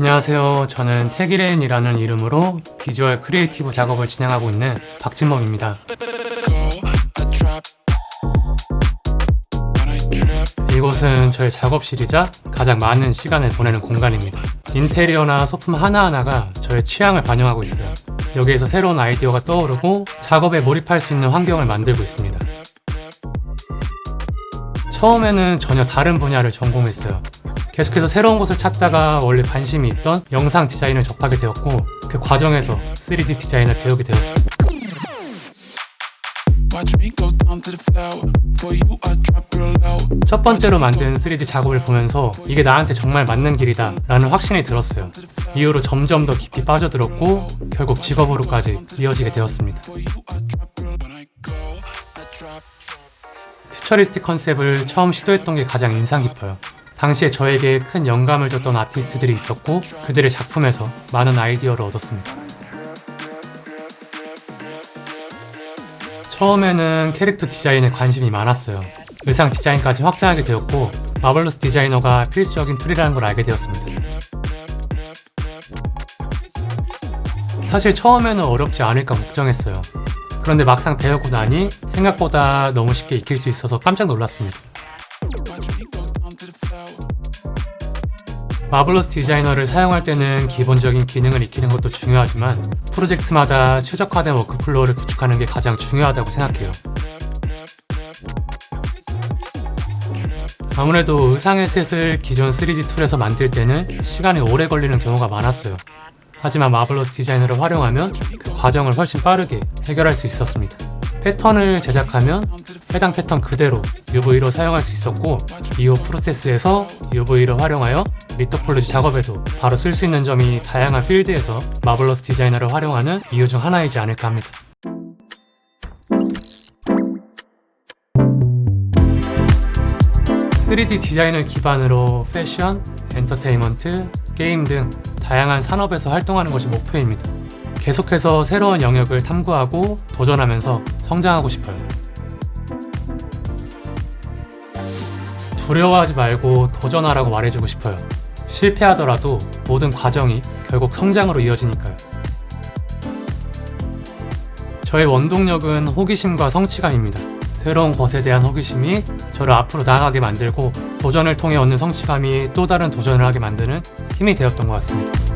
안녕하세요. 저는 태기렌이라는 이름으로 비주얼 크리에이티브 작업을 진행하고 있는 박진범입니다. 이곳은 저의 작업실이자 가장 많은 시간을 보내는 공간입니다. 인테리어나 소품 하나하나가 저의 취향을 반영하고 있어요. 여기에서 새로운 아이디어가 떠오르고 작업에 몰입할 수 있는 환경을 만들고 있습니다. 처음에는 전혀 다른 분야를 전공했어요. 계속해서 새로운 곳을 찾다가 원래 관심이 있던 영상 디자인을 접하게 되었고, 그 과정에서 3D 디자인을 배우게 되었어요. 첫 번째로 만든 3D 작업을 보면서 이게 나한테 정말 맞는 길이다 라는 확신이 들었어요. 이후로 점점 더 깊이 빠져들었고 결국 직업으로까지 이어지게 되었습니다. 퓨처리스틱 컨셉을 처음 시도했던 게 가장 인상 깊어요. 당시에 저에게 큰 영감을 줬던 아티스트들이 있었고 그들의 작품에서 많은 아이디어를 얻었습니다. 처음에는 캐릭터 디자인에 관심이 많았어요. 의상 디자인까지 확장하게 되었고 마블러스 디자이너가 필수적인 툴이라는 걸 알게 되었습니다. 사실 처음에는 어렵지 않을까 걱정했어요. 그런데 막상 배우고 나니 생각보다 너무 쉽게 익힐 수 있어서 깜짝 놀랐습니다. 마블러스 디자이너를 사용할 때는 기본적인 기능을 익히는 것도 중요하지만 프로젝트마다 최적화된 워크플로우를 구축하는 게 가장 중요하다고 생각해요. 아무래도 의상 에셋을 기존 3D 툴에서 만들 때는 시간이 오래 걸리는 경우가 많았어요. 하지만 마블러스 디자이너를 활용하면 그 과정을 훨씬 빠르게 해결할 수 있었습니다. 패턴을 제작하면 해당 패턴 그대로 UV로 사용할 수 있었고, 이후 프로세스에서 UV를 활용하여 리토폴로지 작업에도 바로 쓸 수 있는 점이 다양한 필드에서 마블러스 디자이너를 활용하는 이유 중 하나이지 않을까 합니다. (3D) 디자인을 기반으로 패션, 엔터테인먼트, 게임 등 다양한 산업에서 활동하는 것이 목표입니다. 계속해서 새로운 영역을 탐구하고 도전하면서 성장하고 싶어요. 두려워하지 말고 도전하라고 말해주고 싶어요. 실패하더라도 모든 과정이 결국 성장으로 이어지니까요. 저의 원동력은 호기심과 성취감입니다. 새로운 것에 대한 호기심이 저를 앞으로 나아가게 만들고 도전을 통해 얻는 성취감이 또 다른 도전을 하게 만드는 힘이 되었던 것 같습니다.